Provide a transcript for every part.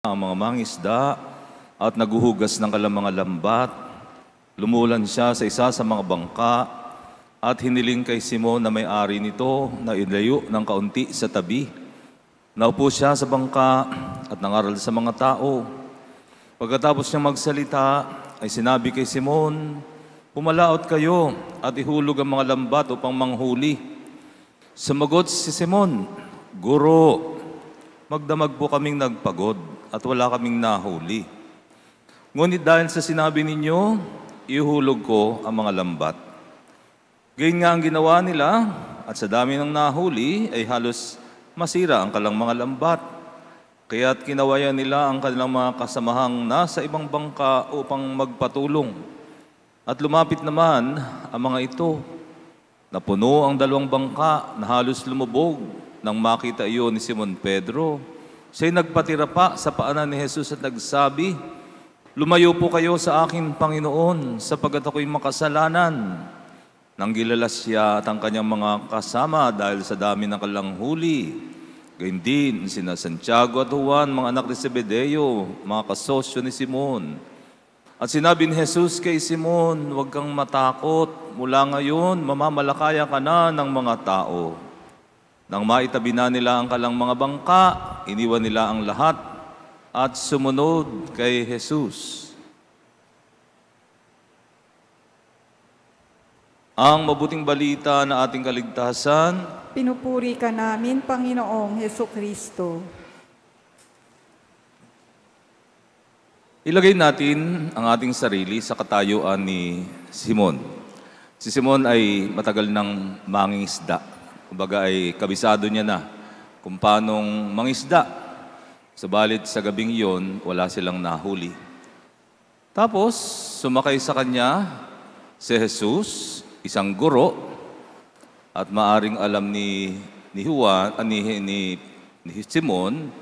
ang mga mangisda at naguhugas ng kanilang mga lambat. Lumulan siya sa isa sa mga bangka at hiniling kay Simon na may-ari nito na ilayo ng kaunti sa tabi. Naupo siya sa bangka at nangaral sa mga tao. Pagkatapos niya magsalita, ay sinabi kay Simon, "Pumalaot kayo at ihulog ang mga lambat upang manghuli." Sumagot si Simon, "Guro, magdamag po kaming nagpagod at wala kaming nahuli. Ngunit dahil sa sinabi ninyo, ihulog ko ang mga lambat." Gayun nga ang ginawa nila at sa dami ng nahuli ay halos masira ang kanilang mga lambat. Kaya't kinawayan nila ang kanilang mga kasamahang nasa ibang bangka upang magpatulong. At lumapit naman ang mga ito. Napuno ang dalawang bangka na halos lumubog nang makita iyon ni Simon Pedro. Siya'y nagpatira pa sa paanan ni Jesus at nagsabi, "Lumayo po kayo sa akin, Panginoon, sapagkat ako'y makasalanan." Nang gilalas siya at ang kanyang mga kasama dahil sa dami ng kanilang huli. Gayun din sina Santiago at Juan, mga anak ni Zebedeo, mga kasosyo ni Simon. At sinabi ni Jesus kay Simon, "Huwag kang matakot, mula ngayon mamamalakaya ka na ng mga tao." Nang maitabi na nila ang kanilang mga bangka, iniwan nila ang lahat at sumunod kay Jesus. Ang mabuting balita na ating kaligtasan, pinupuri ka namin, Panginoong Hesukristo. Ilagay natin ang ating sarili sa katayuan ni Simon. Si Simon ay matagal ng mangingisda. Kumbaga ay kabisado niya na kung paanong mangisda. Subalit sa gabing iyon, wala silang nahuli. Tapos, sumakay sa kanya si Jesus, isang guro, at maaring alam ni Simon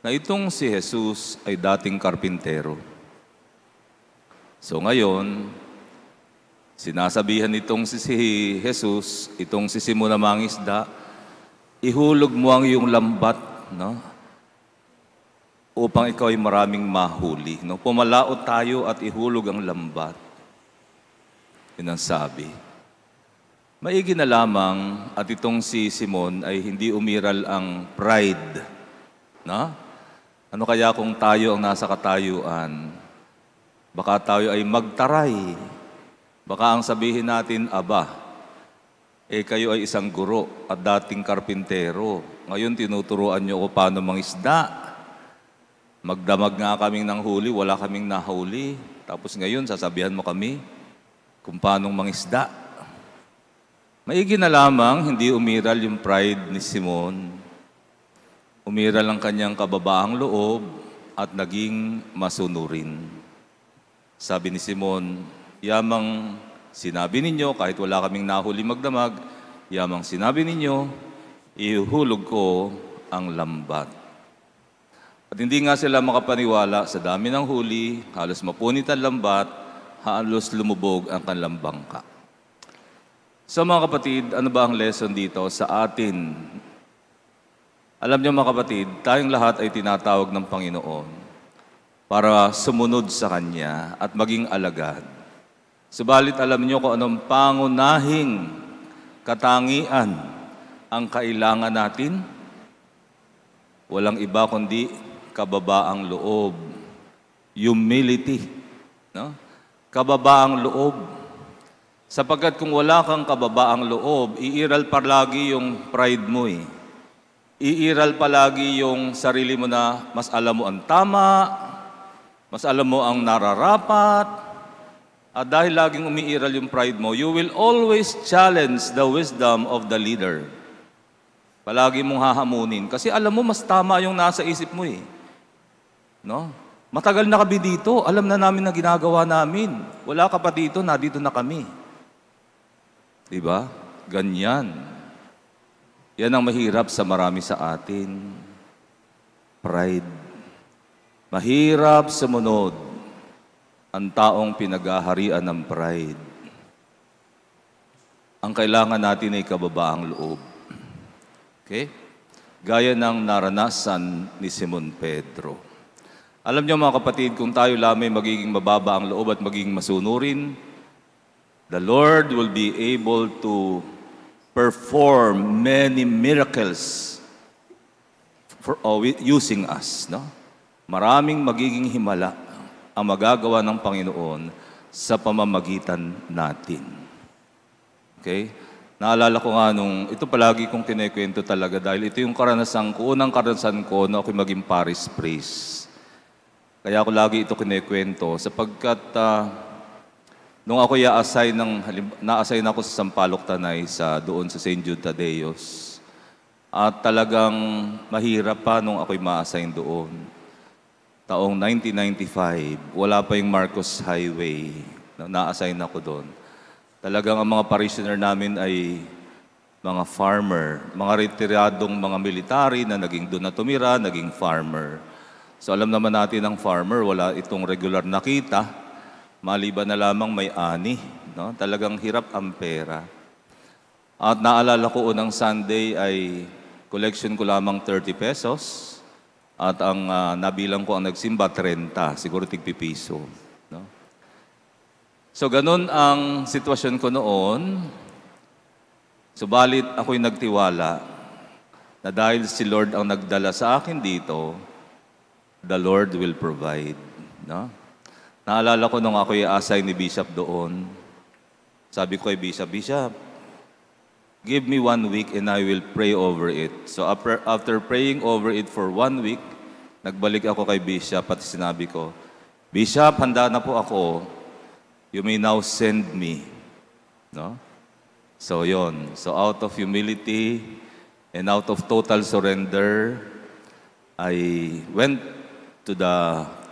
na itong si Jesus ay dating karpintero. So ngayon, sinasabihan nitong si Jesus, itong si Simon na mangisda, ihulog mo ang iyong lambat, no? Upang ikaw ay maraming mahuli. No? Pumalaot tayo at ihulog ang lambat. Yun ang sabi. Maigi na lamang at itong si Simon ay hindi umiral ang pride. No? Ano kaya kung tayo ang nasa katayuan? Baka tayo ay magtaray. Baka ang sabihin natin, "Aba, kayo ay isang guro at dating karpintero. Ngayon tinuturuan niyo ako paano mangisda. Magdamag nga kaming ng huli, wala kaming nahuli. Tapos ngayon sasabihan mo kami kung paano mangisda." Maigi na lamang, hindi umiral yung pride ni Simon. Umiral ang kanyang kababaang loob at naging masunurin. Sabi ni Simon, "Yamang sinabi ninyo, kahit wala kaming nahuli magdamag, yamang sinabi ninyo, ihulog ko ang lambat." At hindi nga sila makapaniwala sa dami ng huli, halos mapunit ang lambat, halos lumubog ang kanilang bangka. So mga kapatid, ano ba ang lesson dito sa atin? Alam niyo mga kapatid, tayong lahat ay tinatawag ng Panginoon para sumunod sa Kanya at maging alagad. Subalit alam niyo kung anong pangunahing katangian ang kailangan natin? Walang iba kundi kababaang loob. Humility. No? Kababaang loob. Sapagkat kung wala kang kababaang loob, iiral palagi yung pride mo eh. Iiral palagi yung sarili mo na mas alam mo ang tama, mas alam mo ang nararapat. At dahil laging umiiral yung pride mo, you will always challenge the wisdom of the leader. Palagi mong hahamunin. Kasi alam mo, mas tama yung nasa isip mo eh. No? Matagal na kami dito. Alam na namin na ginagawa namin. Wala ka pa dito, dito na kami. Diba? Ganyan. Yan ang mahirap sa marami sa atin. Pride. Mahirap sumunod ang taong pinag-aharian ng pride. Ang kailangan natin ay kababaang loob. Okay? Gaya ng naranasan ni Simon Pedro. Alam niyo mga kapatid, kung tayo lamay magiging mababa ang loob at magiging masunurin, the Lord will be able to perform many miracles using us. No? Maraming magiging himala ang magagawa ng Panginoon sa pamamagitan natin. Okay? Naalala ko nga ito palagi kong kinekwento talaga dahil ito yung unang karanasan ko na ako'y maging parish priest. Kaya ako lagi ito kinekwento sapagkat nung ako na-assign ako sa Sampaloc Tanay doon sa St. Jude Tadeos. At talagang mahirap pa nung ako'y ma-assign doon. Taong 1995, wala pa yung Marcos Highway. Na-assign ako doon. Talagang ang mga parishioner namin ay mga farmer, mga retiradong mga military na naging doon na tumira, naging farmer. So alam naman natin ang farmer, wala itong regular na kita, maliban na lamang may ani. No? Talagang hirap ang pera. At naalala ko unang Sunday ay collection ko lamang 30 pesos at ang nabilang ko ang nagsimba 30, siguro tig-piso. No? So ganun ang sitwasyon ko noon. Subalit ako'y nagtiwala na dahil si Lord ang nagdala sa akin dito, the Lord will provide. No? Naalala ko nung ako'y assign ni Bishop doon, sabi ko kay Bishop, give me 1 week and I will pray over it. So after praying over it for 1 week, nagbalik ako kay Bishop at sinabi ko, Bishop, handa na po ako. You may now send me. No? So yon. So out of humility and out of total surrender, I went to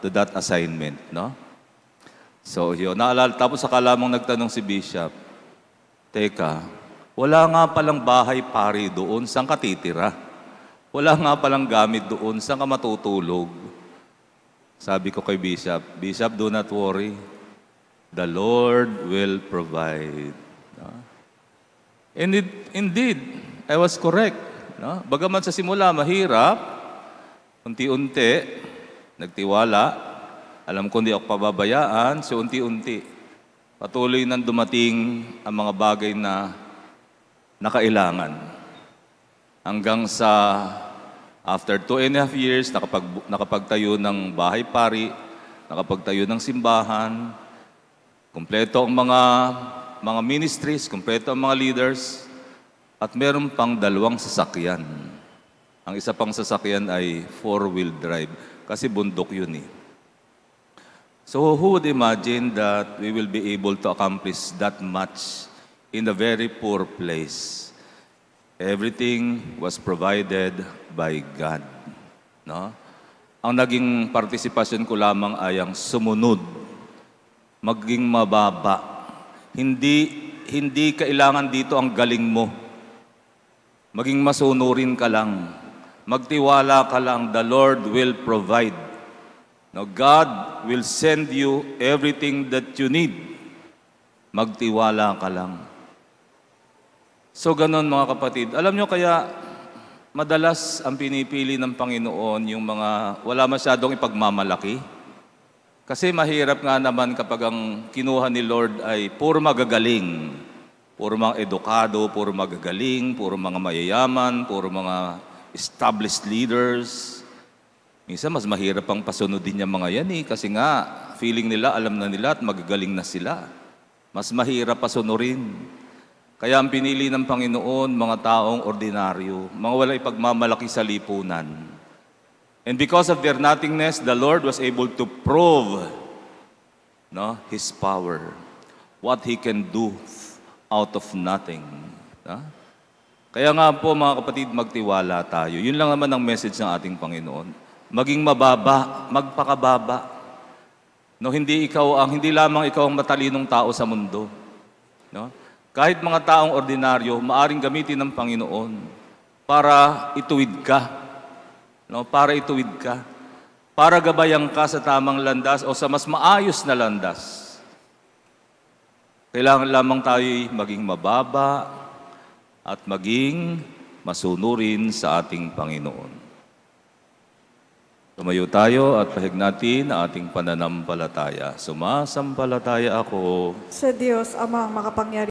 that assignment, no? So yun, naalala, tapos akala mong nagtanong si Bishop, teka, wala nga palang bahay pari doon, saan ka titira? Wala nga palang gamit doon, saan ka matutulog? Sabi ko kay Bishop, Bishop, do not worry. The Lord will provide. No? And indeed, I was correct. No? Bagaman sa simula, mahirap, unti-unti, nagtiwala, alam ko hindi ako pababayaan, so unti-unti. Patuloy nang dumating ang mga bagay na nakailangan. Hanggang sa after 2.5 years, nakapagtayo ng bahay pari, nakapagtayo ng simbahan, kumpleto ang mga ministries, kumpleto ang mga leaders, at meron pang 2 sasakyan. Ang isa pang sasakyan ay 4-wheel drive. Kasi bundok yun eh. So who would imagine that we will be able to accomplish that much in a very poor place? Everything was provided by God. No? Ang naging partisipasyon ko lamang ay ang sumunod, maging mababa. Hindi kailangan dito ang galing mo. Maging masunurin ka lang. Magtiwala ka lang, the Lord will provide. Now, God will send you everything that you need. Magtiwala ka lang. So, ganun mga kapatid. Alam nyo kaya, madalas ang pinipili ng Panginoon yung mga wala masyadong ipagmamalaki. Kasi mahirap nga naman kapag ang kinuha ni Lord ay puro magagaling. Puro mga edukado, puro magagaling, puro mga mayayaman, puro mga established leaders. Minsan, mas mahirap ang pasunodin niya mga yan eh. Kasi nga, feeling nila, alam na nila at magagaling na sila. Mas mahirap pasunurin. Kaya ang pinili ng Panginoon, mga taong ordinaryo, mga wala ipagmamalaki sa lipunan. And because of their nothingness, the Lord was able to prove His power. What He can do out of nothing. Kaya nga po mga kapatid, magtiwala tayo. Yun lang naman ang message ng ating Panginoon. Maging mababa, magpakababa. Hindi lamang ikaw ang matalinong tao sa mundo. No? Kahit mga taong ordinaryo, maaring gamitin ng Panginoon para ituwid ka. No? Para ituwid ka. Para gabayan ka sa tamang landas o sa mas maayos na landas. Kailangan lamang tayo'y maging mababa, at maging masunurin sa ating Panginoon. So Tumayo tayo at pahig natin ang ating pananampalataya. Sumasampalataya ako Sa Diyos, Amang makapangyarihan,